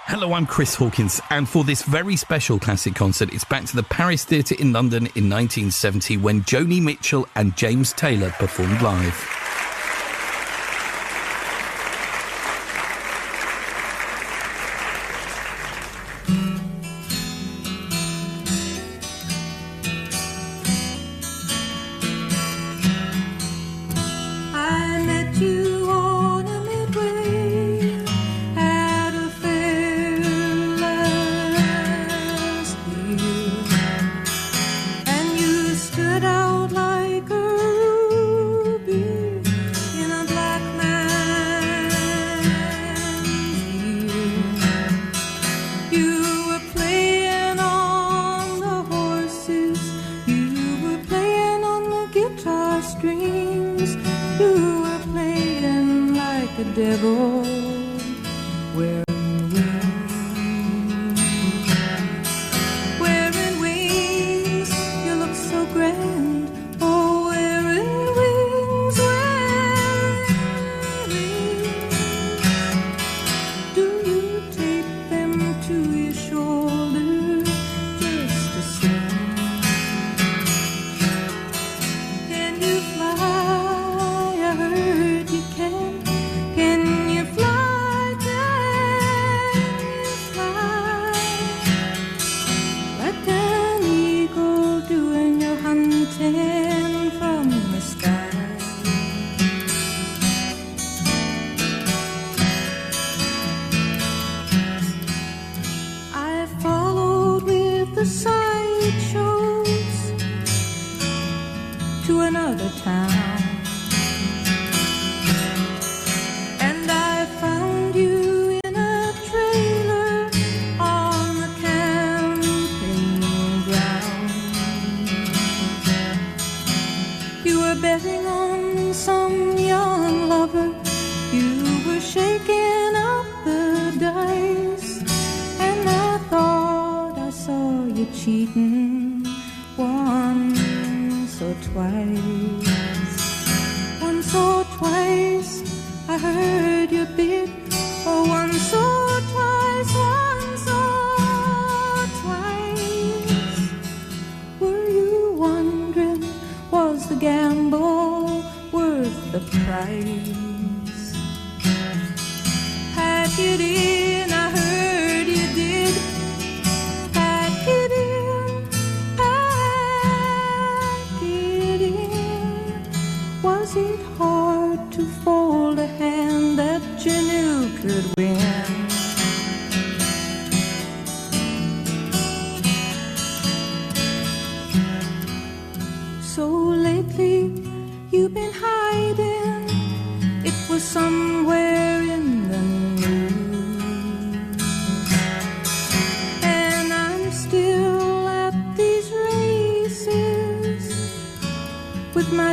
Hello, I'm Chris Hawkins, and for this very special classic concert, it's back to the Paris Theatre in London in 1970 when Joni Mitchell and James Taylor performed live.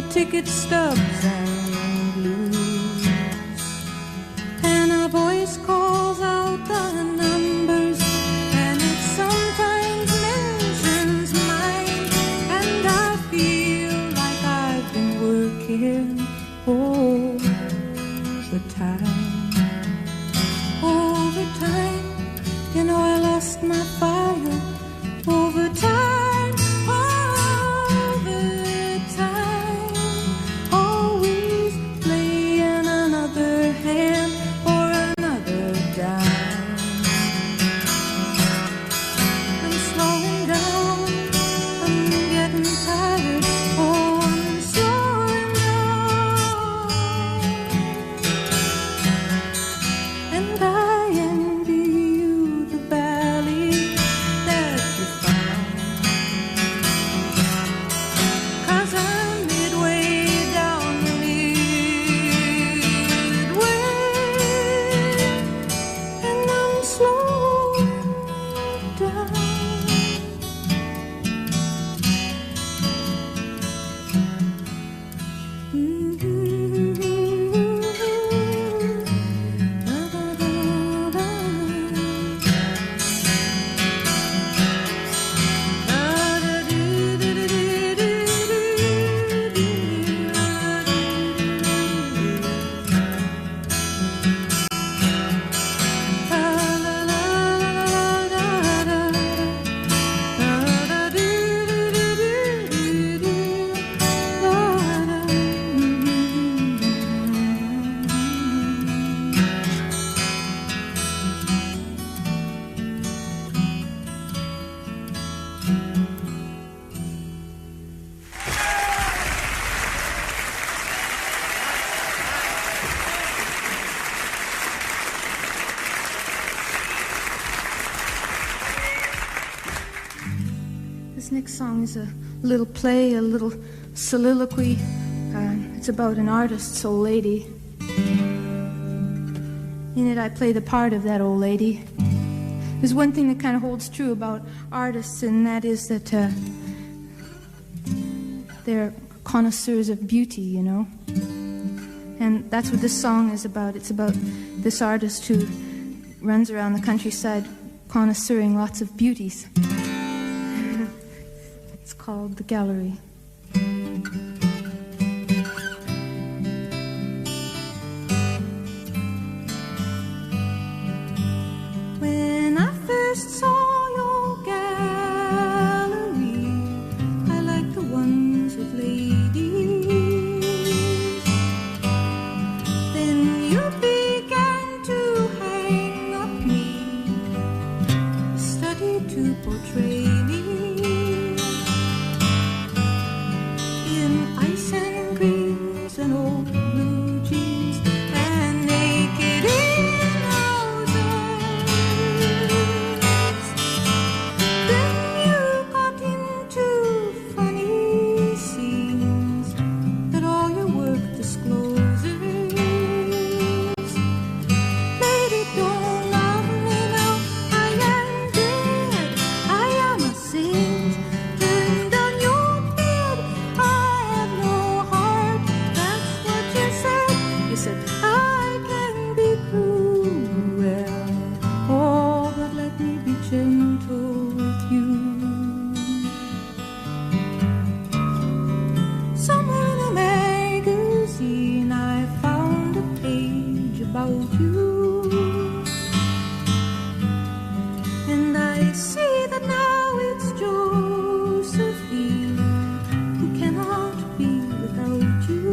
Ticket stubs and blues, and a voice calls out the numbers, and it sometimes mentions mine, and I feel like I've been working overtime, you know I lost my fire overtime. All we next song is a little play, a little soliloquy. It's about an artist's old lady. In it, I play the part of that old lady. There's one thing that kind of holds true about artists, and that is that they're connoisseurs of beauty, you know. And that's what this song is about. It's about this artist who runs around the countryside connoisseuring lots of beauties. It's called The Gallery. When I first saw your gallery, I liked the ones with ladies. Then you began to hang up me, studied to portray me in ice and greens and old blue jeans and naked in houses. Then you got into funny scenes that all your work discloses. Lady, don't love me now, I am dead, I am a saint. Turn down your bed, I have no heart, that's what you said. You said I can be cruel, oh, but let me be gentle with you. Somewhere in a magazine I found a page about you, and I see that now it's Josephine who cannot be without you.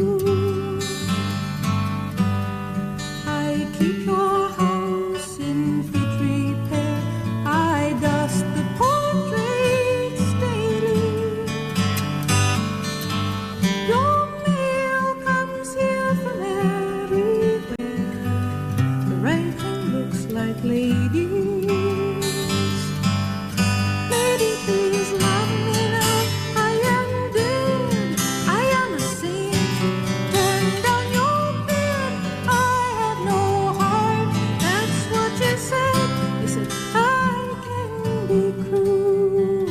I keep your house in fit repair, I dust the portraits daily. Your mail comes here from everywhere, the writing looks like ladies. Lady, please love me now, I am dead, I am a saint. Turn down your bed, I have no heart, that's what you said. You said I can be cruel,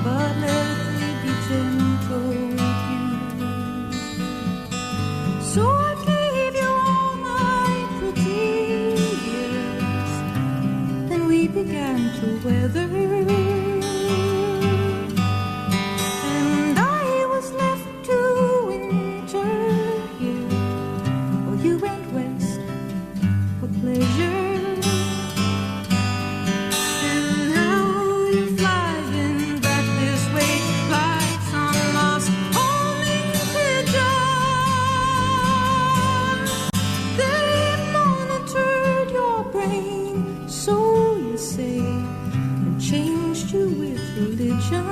but let me be gentle with you. So I gave you all my pretty years, then we began to weather, and I was left to winter here, or you went west for pleasure. And now you're flying back this way like some lost homing pigeon. They've monitored your brain, so you say, and changed you with religion.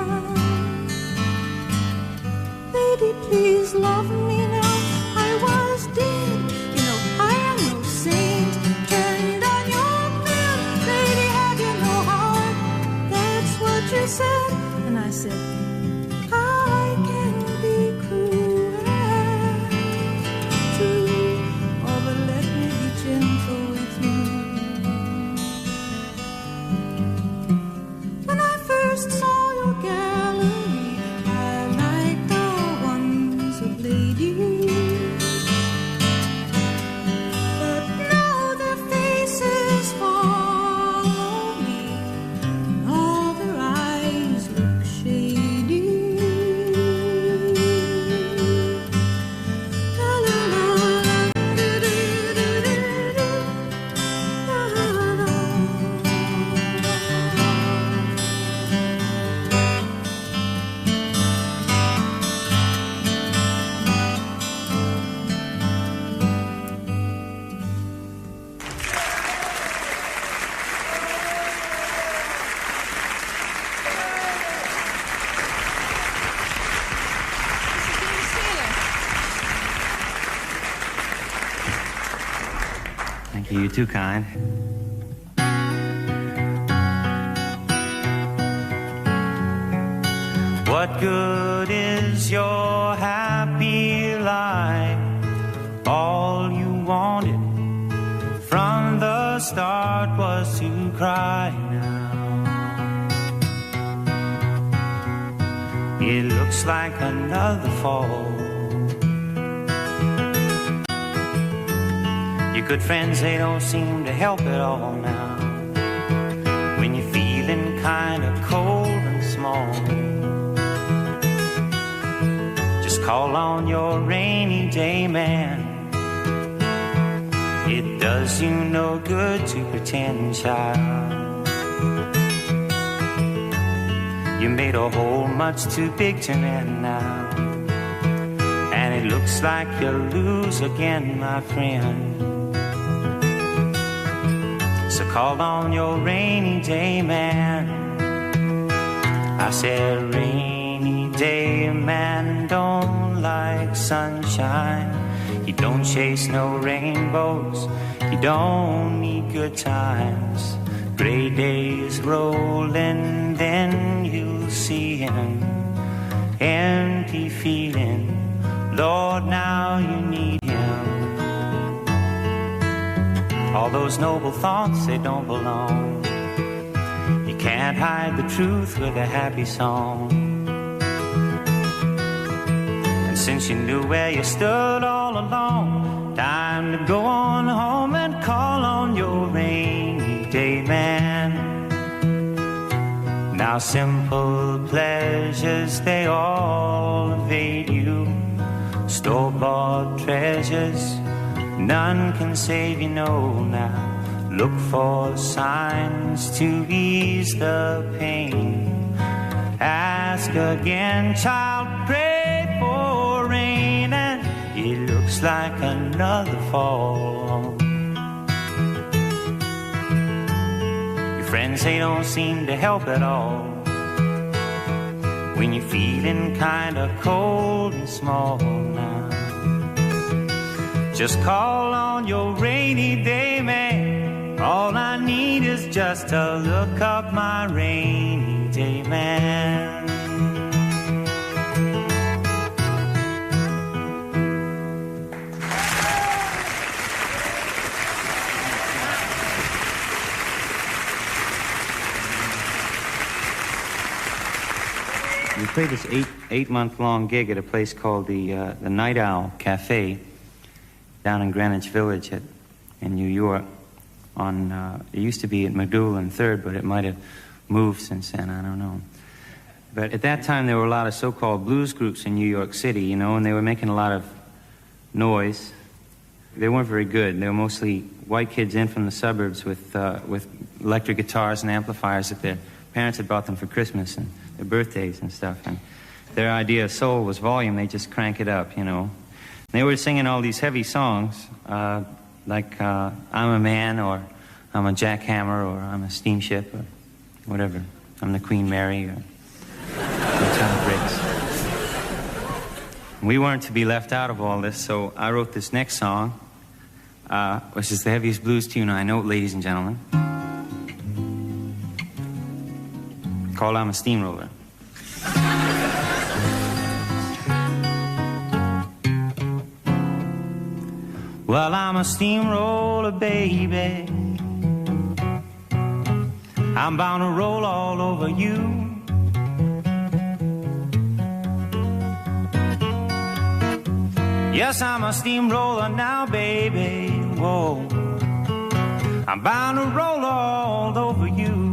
Lady, please love me now, I was dead, you know I am no saint. Turn down your bed, lady, have you no heart, that's what you said. And I said I can be cruel too, oh, but let me be gentle with you. When I first saw your gallery, I liked the ones of ladies. But now their faces follow me, all their eyes look shady. La la la la, do do do do do, la la la. Thank you, you too kind. What good is your happy life? All you wanted from the start was to cry now. It looks like another fall. Your good friends, they don't seem to help at all now. When you're feeling kind of cold and small, just call on your rainy day man. It does you no good to pretend, child. You made a hole much too big to mend now, and it looks like you'll lose again, my friend. So call on your rainy day man. I said, rainy day man don't like sunshine. You don't chase no rainbows. You don't need good times. Gray days rolling, then you'll see him. Empty feeling, Lord, now you need him. All those noble thoughts, they don't belong. You can't hide the truth with a happy song. And since you knew where you stood all along, time to go on home and call on your rainy day man. Now simple pleasures, they all evade you. Store-bought treasures, none can save you, no, now. Look for signs to ease the pain. Ask again, child, pray for rain. And it looks like another fall. Your friends, they don't seem to help at all. When you're feeling kinda cold and small now, just call on your rainy day man. All I need is just to look up my rainy day man. We played this eight-month-long gig at a place called the Night Owl Cafe down in Greenwich Village in New York. It used to be at Medulla and 3rd, but it might have moved since then, I don't know. But at that time, there were a lot of so-called blues groups in New York City, you know, and they were making a lot of noise. They weren't very good. They were mostly white kids in from the suburbs with electric guitars and amplifiers that their parents had bought them for Christmas and their birthdays and stuff. And their idea of soul was volume. They just crank it up, you know. They were singing all these heavy songs, like I'm a Man, or I'm a jackhammer, or I'm a steamship, or whatever. I'm the Queen Mary, or those kind of breaks. We weren't to be left out of all this, so I wrote this next song, which is the heaviest blues tune I know, ladies and gentlemen, called I'm a Steamroller. Well, I'm a steamroller, baby. I'm bound to roll all over you. Yes, I'm a steamroller now, baby. Whoa, I'm bound to roll all over you.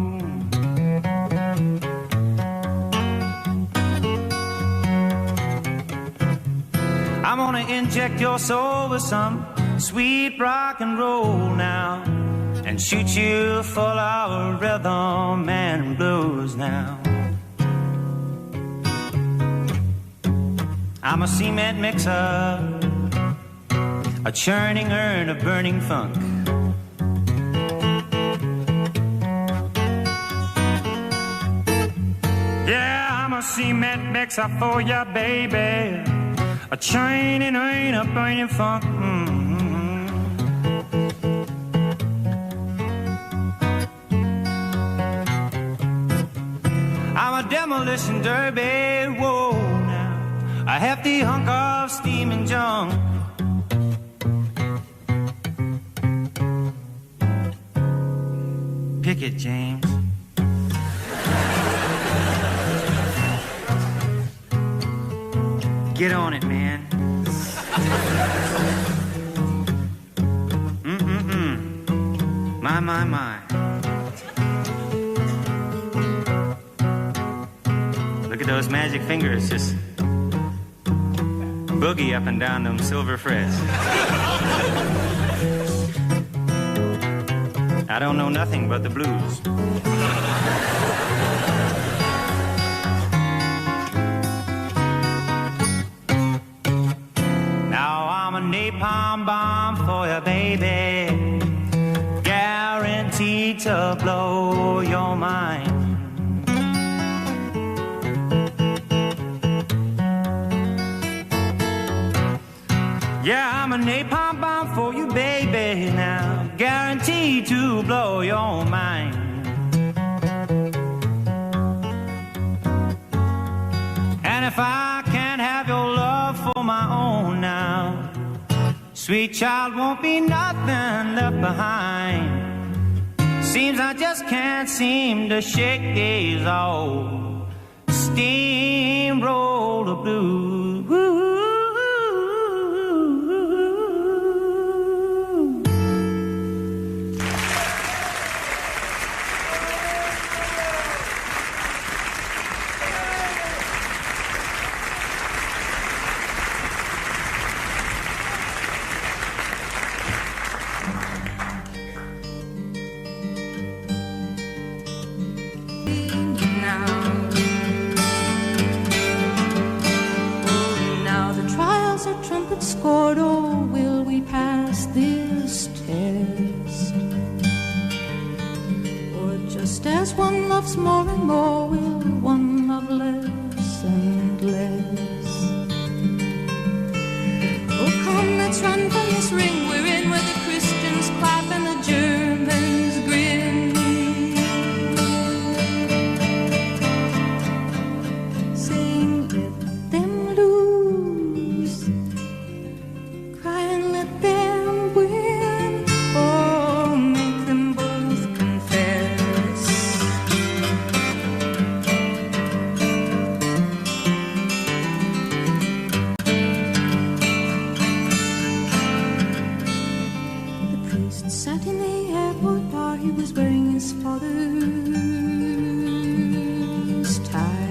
I'm gonna inject your soul with some sweet rock and roll now, and shoot you full of rhythm and blues now. I'm a cement mixer, a churning urn of burning funk. Yeah, I'm a cement mixer for ya, baby, a churning urn of burning funk. I'm a demo demolition derby. Whoa, now a hefty hunk of steaming junk. Pick it, James. Get on it, man. My. Look at those magic fingers just boogie up and down them silver frets. I don't know nothing but the blues. Now I'm a napalm bomb for you, baby. Guaranteed to blow your mind. Yeah, I'm a napalm bomb for you, baby, now. Guaranteed to blow your mind. And if I can't have your love for my own now, sweet child, won't be nothing left behind. Seems I just can't seem to shake these old steamroller blues. Scored, oh, will we pass this test? Or just as one loves more and more, will one love less and less? Oh, come, let's run from this ring we're in, where the Christians clap and the Germans grin. Saying, let them lose, cry and let them win, or make them both confess. The priest sat in the airport bar, he was wearing his father's tie.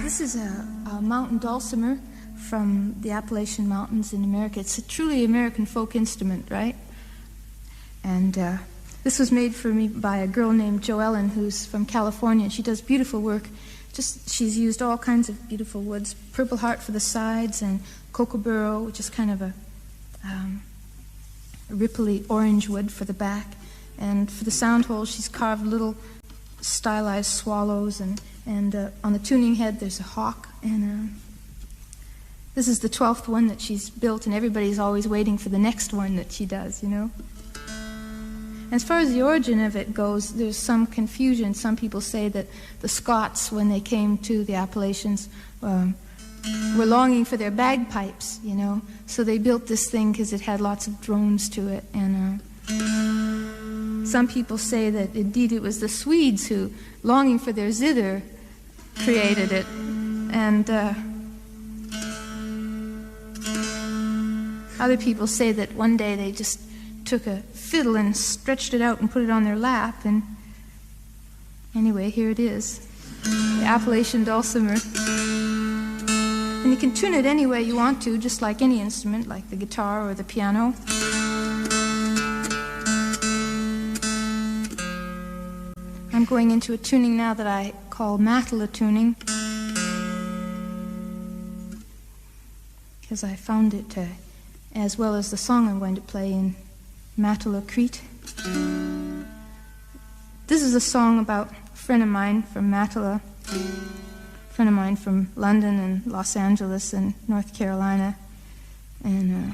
This is a mountain dulcimer from the Appalachian Mountains in America. It's a truly American folk instrument, right? And this was made for me by a girl named Joellen, who's from California. She does beautiful work. She's used all kinds of beautiful woods, purple heart for the sides, and kookaburra, which is kind of a ripply orange wood for the back. And for the sound hole, she's carved little stylized swallows, and on the tuning head there's a hawk, and this is the 12th one that she's built, and everybody's always waiting for the next one that she does, you know. As far as the origin of it goes, there's some confusion. Some people say that the Scots, when they came to the Appalachians, were longing for their bagpipes, you know, so they built this thing because it had lots of drones to it, and some people say that indeed it was the Swedes who, longing for their zither, created it. And other people say that one day they just took a fiddle and stretched it out and put it on their lap, and anyway, here it is, the Appalachian dulcimer. And you can tune it any way you want to, just like any instrument, like the guitar or the piano. I'm going into a tuning now that I call Matala tuning, because I found it, as well as the song I'm going to play, in Matala, Crete. This is a song about a friend of mine from Matala, a friend of mine from London and Los Angeles and North Carolina. And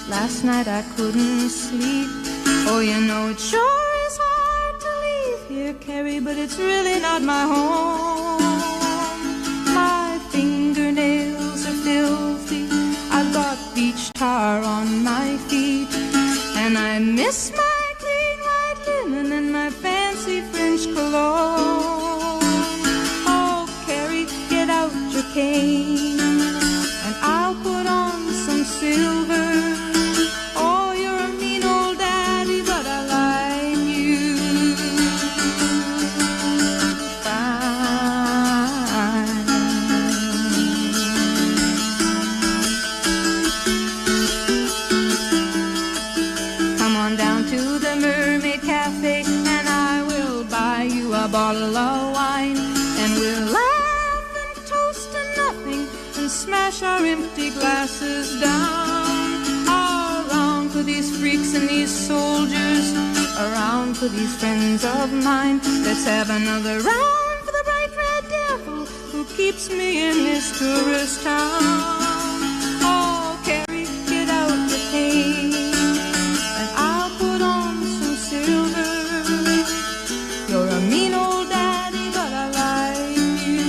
last night I couldn't sleep. Oh, you know it sure is hard to leave here, Carrie, but it's really not my home. My fingernails are filthy, I've got beach tar on my feet, and I miss my clean white linen and my fancy French cologne. Oh, Carrie, get out your cane, and I'll put on some silver. Bottle of wine, and we'll laugh and toast to nothing and smash our empty glasses down. Around for these freaks and these soldiers, around for these friends of mine. Let's have another round for the bright red devil who keeps me in this tourist town. Oh, Carrie, get out the cane, and I'll put on some silver. You're a mean old daddy, but I like you.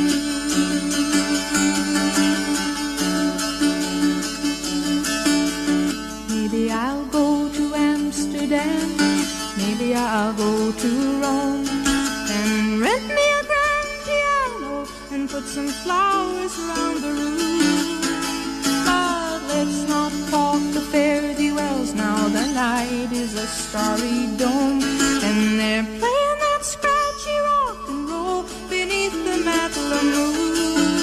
Maybe I'll go to Amsterdam, maybe I'll go to Rome, and rent me a grand piano and put some flowers around the room. But let's not talk the fare-thee-wells now. The night is a starry dome, and they're playing that scratchy rock and roll beneath the Matala moon.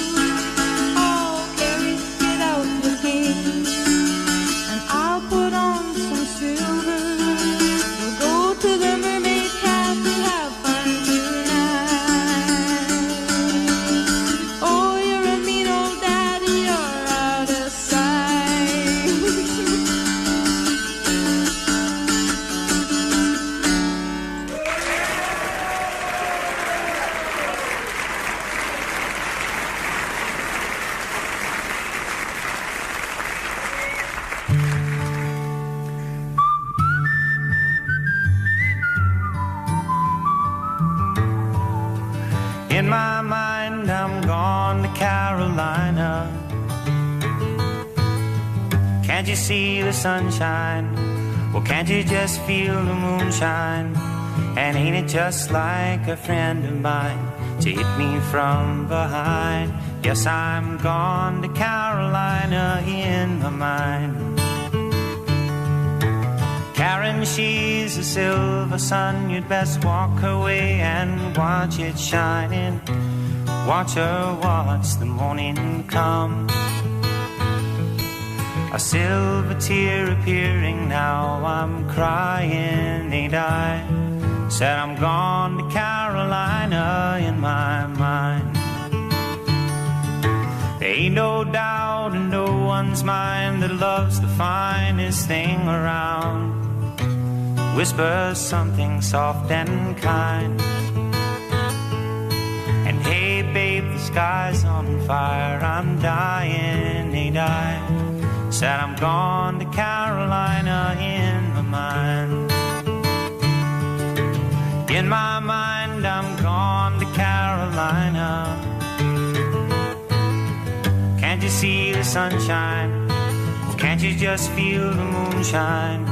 Oh, Carrie, get out the cane, and I'll put on some silver. We'll go to the Mermaid Cafe to have fun tonight. Oh, you're a mean old daddy, you're out of sight. In my mind, I'm gone to Carolina. Can't you see the sunshine? Well, can't you just feel the moonshine? And ain't it just like a friend of mine to hit me from behind? Yes, I'm gone to Carolina in my mind. Karen, she's a silver sun. You'd best walk her way and watch it shining. Watch her watch the morning come. A silver tear appearing now. I'm crying, ain't I? Said I'm gone to Carolina in my mind. There ain't no doubt in no one's mind that love's the finest thing around. Whispers something soft and kind. And hey babe, the sky's on fire. I'm dying, ain't I? Said I'm gone to Carolina in my mind. In my mind, I'm gone to Carolina. Can't you see the sunshine? Can't you just feel the moonshine?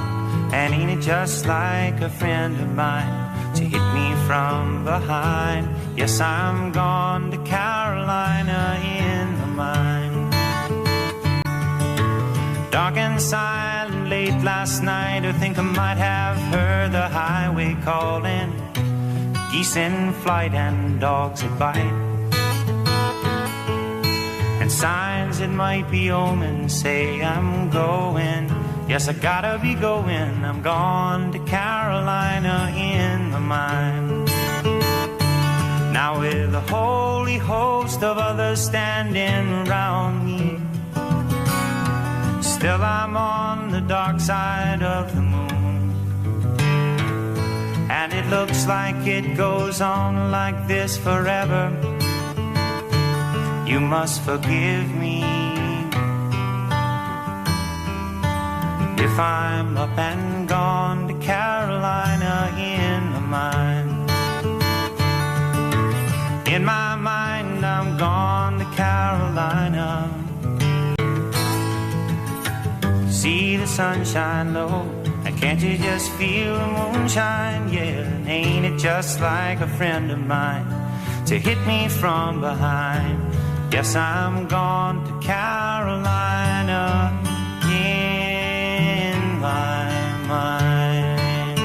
And ain't it just like a friend of mine to hit me from behind? Yes, I'm gone to Carolina in my mind. Dark and silent late last night, I think I might have heard the highway calling. Geese in flight and dogs that bite. And signs that might be omens say I'm going. Yes, I gotta be going. I'm gone to Carolina in the mine. Now with a holy host of others standing around me, still I'm on the dark side of the moon. And it looks like it goes on like this forever. You must forgive me if I'm up and gone to Carolina in the mine. In my mind I'm gone to Carolina. See the sunshine low, and can't you just feel the moonshine? Yeah, and ain't it just like a friend of mine to hit me from behind? Yes, I'm gone to Carolina in my mind.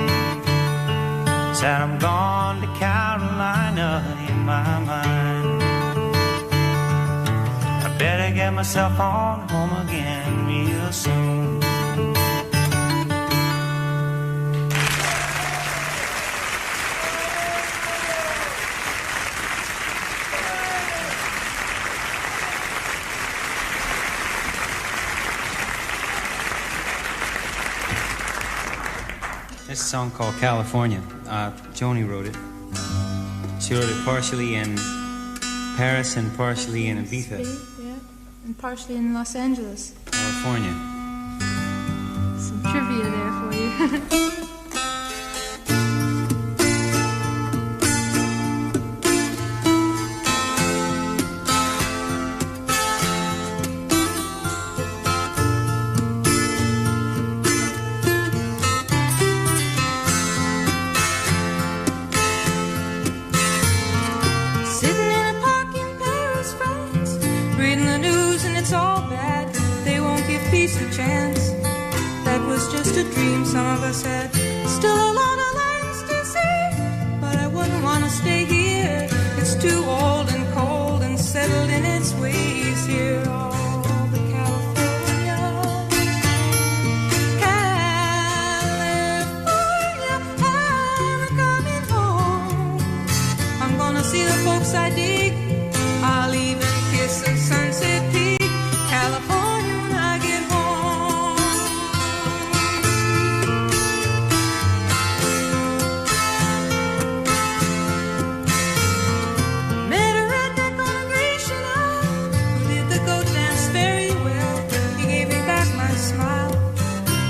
Said I'm gone to Carolina in my mind. I better get myself on home again real soon. This is a song called California. Joni wrote it. She wrote it partially in Paris and partially in Ibiza, Yeah, and partially in Los Angeles. California. Some trivia there for you. Sitting in a park in Paris, France, reading the news and it's all bad. They won't give peace a chance. That was just a dream, some of us had. Still a lot of lands to see, but I wouldn't want to stay here. It's too old and cold and settled in its ways here. All the California, California, I'm coming home. I'm gonna see the folks I dig. I'll even kiss a sunset peak. California when I get home. Met a redneck on a Grecian Isle who did the goat dance very well. He gave me back my smile,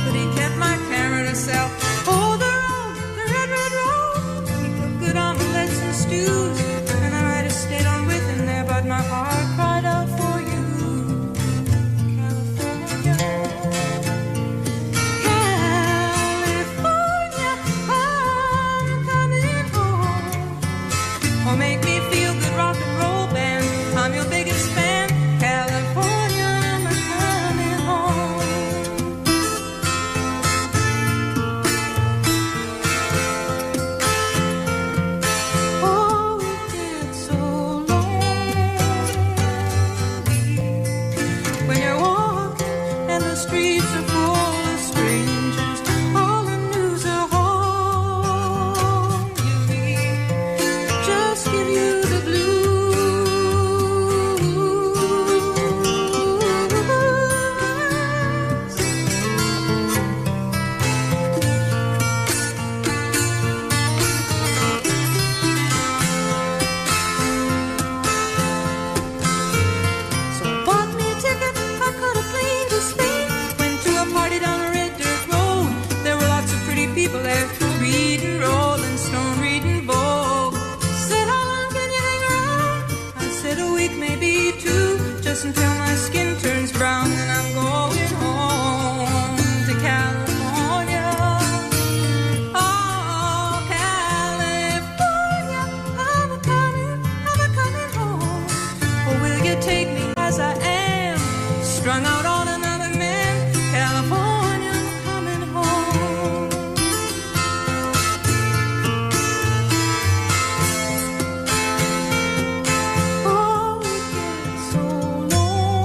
but he kept my camera to sell. Oh, the road, the red, red road. He cooked good omelets and stews, and I might have stayed on with him there, but my heart cried out for you. California, California, I'm coming home. Or make me feel good rock and roll band. I'm your biggest fan. California, I'm coming home. Oh, it gets so lonely when you're walking and the streets are full of strangers. All the news are home. You need just give you the blues. So I bought me a ticket, I caught a plane to Spain. Went to a party down a red dirt road. There were lots of pretty people there, reading Rolling Stone, reading Vogue. Said, how long can you hang around? I said, a week, maybe two, just until my skin turns brown. And I'm going home to California. Oh, California, I'm a-coming home. Or will you take me as I am, strung out on another man? California, I'm coming home. Oh, it gets so lonely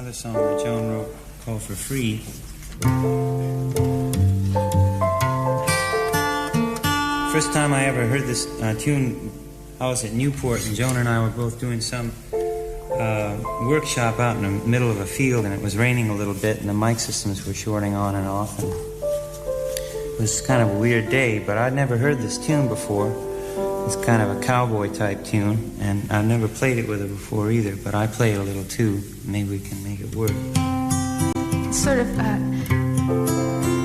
another song that Joan wrote called For Free. First time I ever heard this tune, I was at Newport, and Joan and I were both doing some workshop out in the middle of a field, and it was raining a little bit, and the mic systems were shorting on and off, and it was kind of a weird day, but I'd never heard this tune before. It's kind of a cowboy type tune, and I've never played it with her before either, but I play it a little too. Maybe we can make it work. It's sort of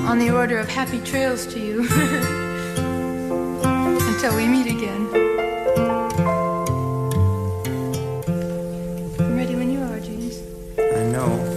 on the order of happy trails to you. Until we meet again. I'm ready when you are, James. I know.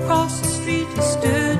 Across the street he stood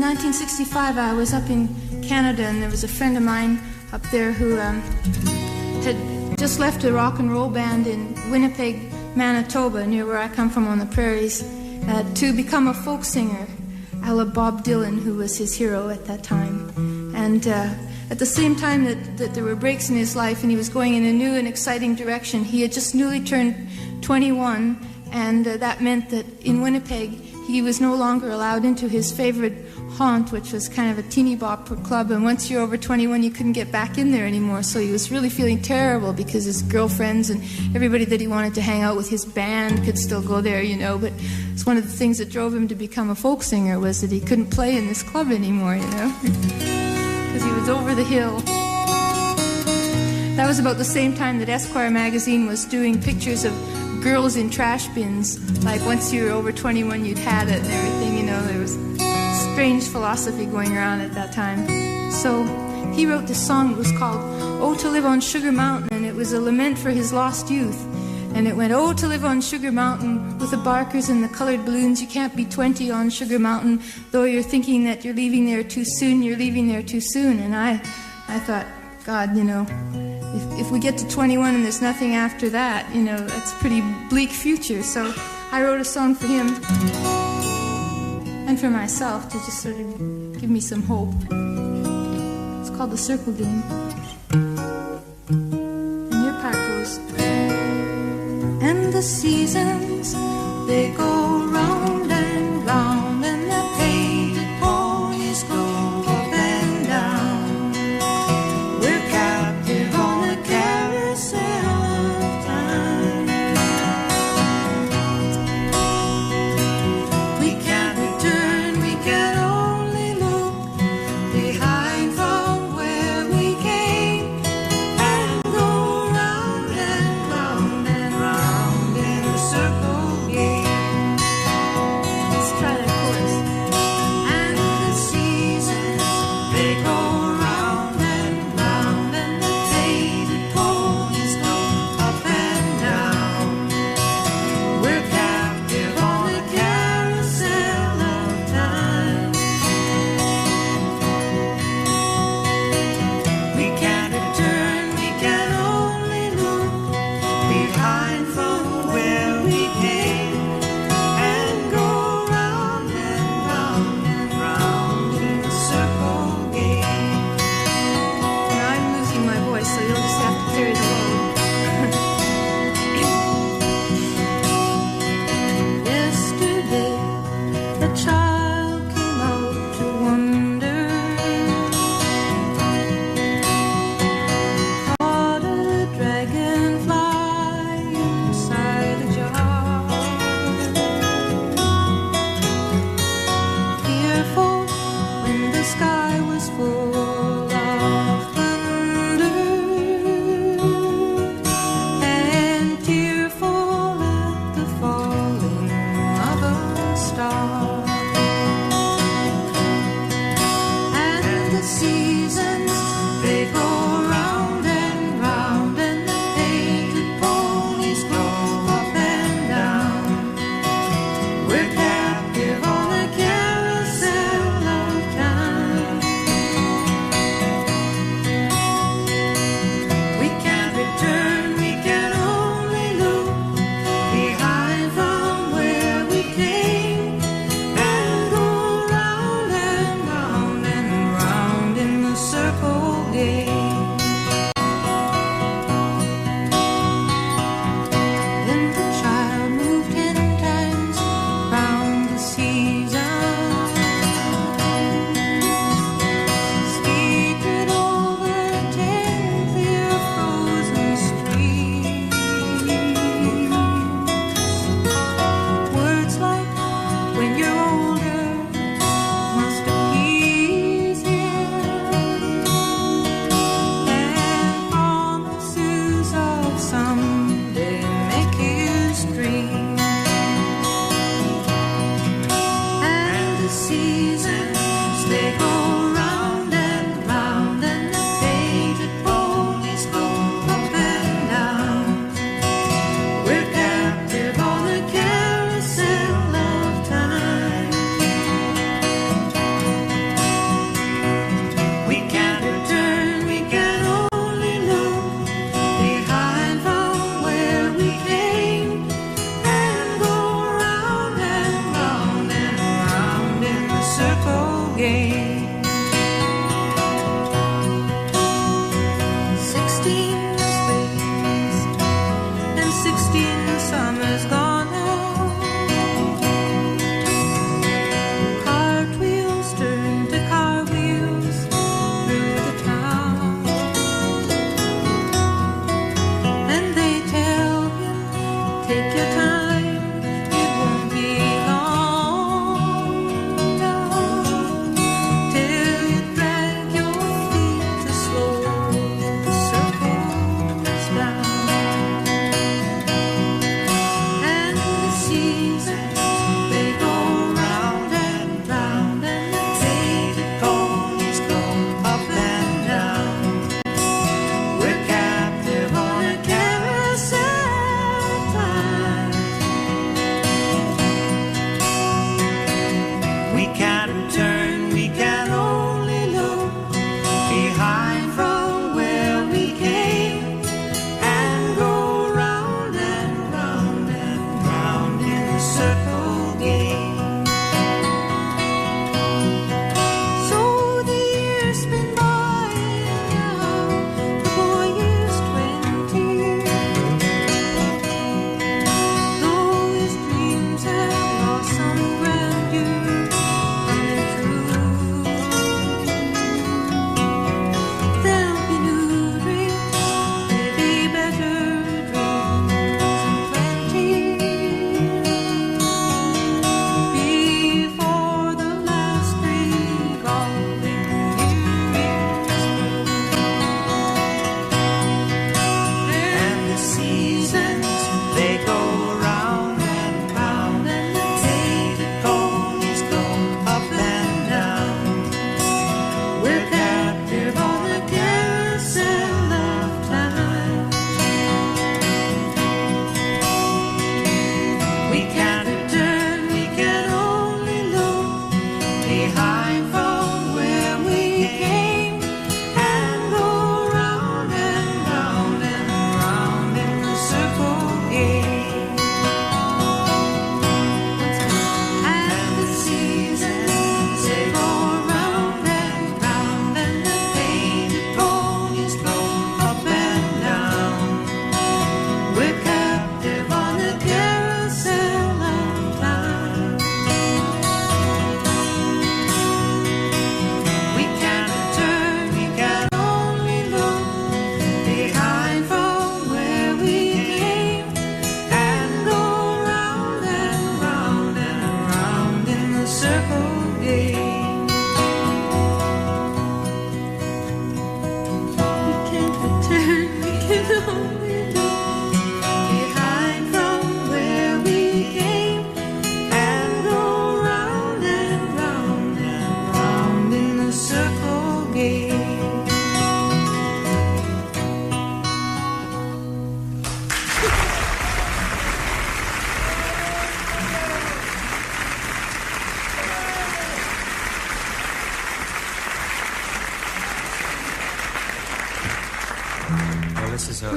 1965, I was up in Canada, and there was a friend of mine up there who had just left a rock and roll band in Winnipeg, Manitoba, near where I come from on the prairies, to become a folk singer, a la Bob Dylan, who was his hero at that time. And at the same time that there were breaks in his life and he was going in a new and exciting direction, he had just newly turned 21, and that meant that in Winnipeg he was no longer allowed into his favorite haunt, which was kind of a teeny bopper club, and once you're over 21 you couldn't get back in there anymore. So he was really feeling terrible because his girlfriends and everybody that he wanted to hang out with, his band, could still go there, you know. But it's one of the things that drove him to become a folk singer, was that he couldn't play in this club anymore, you know, because he was over the hill. That was about the same time that Esquire magazine was doing pictures of girls in trash bins, like once you were over 21 you'd had it and everything, you know. There was strange philosophy going around at that time. So he wrote this song. It was called "Oh, to Live on Sugar Mountain," and it was a lament for his lost youth. And it went, "Oh, to live on Sugar Mountain with the barkers and the colored balloons. You can't be 20 on Sugar Mountain, though you're thinking that you're leaving there too soon. You're leaving there too soon." And I thought, God, you know, if we get to 21 and there's nothing after that, you know, that's a pretty bleak future. So I wrote a song for him and for myself to just sort of give me some hope. It's called The Circle Game. And your part goes, and the seasons, they go round and round, and the painted ponies go up and down. We're captive on the carousel of time. We can't return, we can only look behind from where we came, and go round and round and round in a circle game. Let's try that chorus. And the seasons, they go round and round, and the faded ponies go up and down. We're captive on the carousel of time. We can't return, we can only look behind from where we came, and go round and round and round in a circle game. Now I'm losing my voice, so you'll just have to carry the load. Yesterday, a child came out to wonder, caught a dragonfly inside a jar.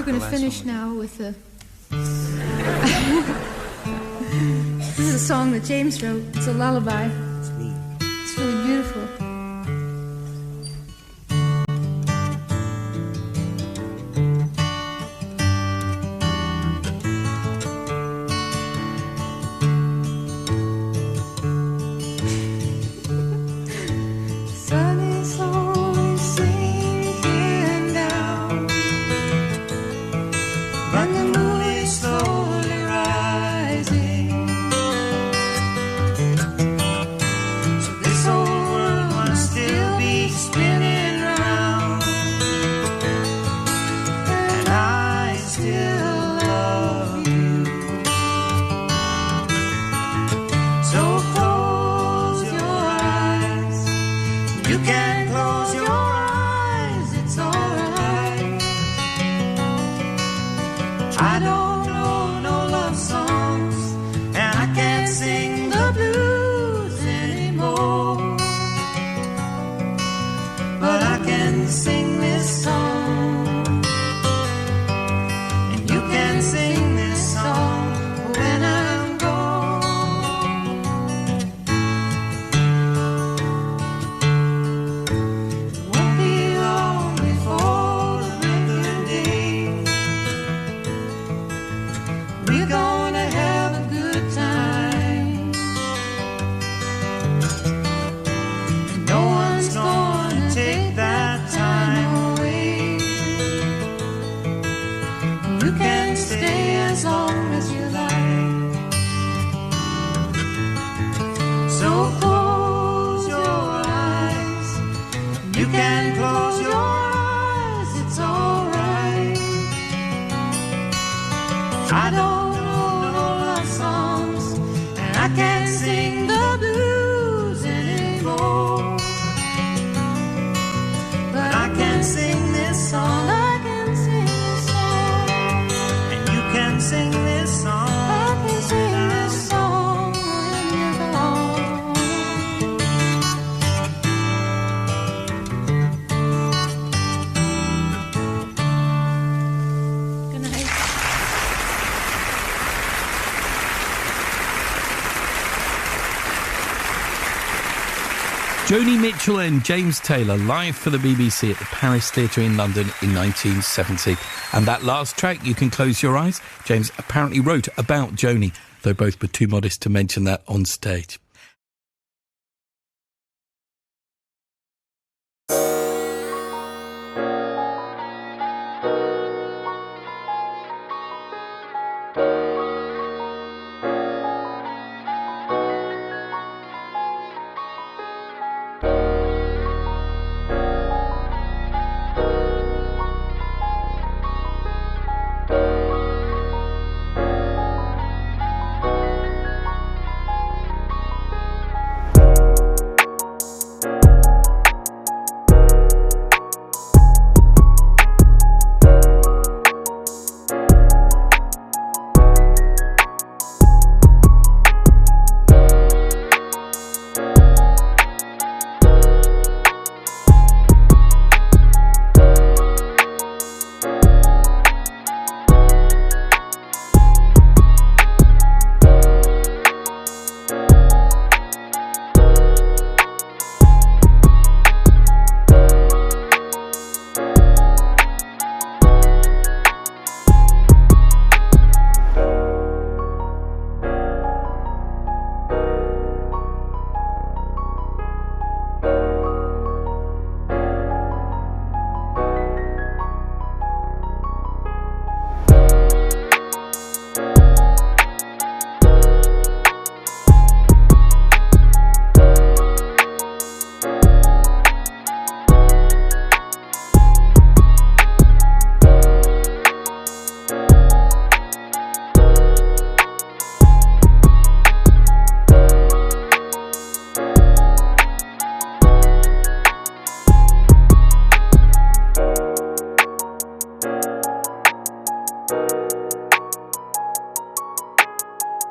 going to last finish one. now with a. This is a song that James wrote. It's a lullaby. It's neat. It's really beautiful. Sun is always sinking down, But the moon is slowly rising. So this whole world must still be spinning round. And I still love you. So close your eyes. You can close your eyes, it's alright. I don't know no love songs, and I can't sing the blues anymore. But I can sing this song, and you can sing this song when I'm gone. It won't be long before the break of day. We're gonna have a good time. And no one's gonna take that time away. You can stay as long as you like. So close your eyes. You can close your eyes, it's alright. I don't know no love songs, and I can't sing the blues anymore. But I can sing this song, I can sing this song, and you can sing this song. I can sing this song when you're gone. Good night. Joni Mitchell and James Taylor live for the BBC at the Paris Theatre in London in 1970. And that last track, You Can Close Your Eyes, James apparently wrote about Joni, though both were too modest to mention that on stage.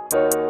Bye.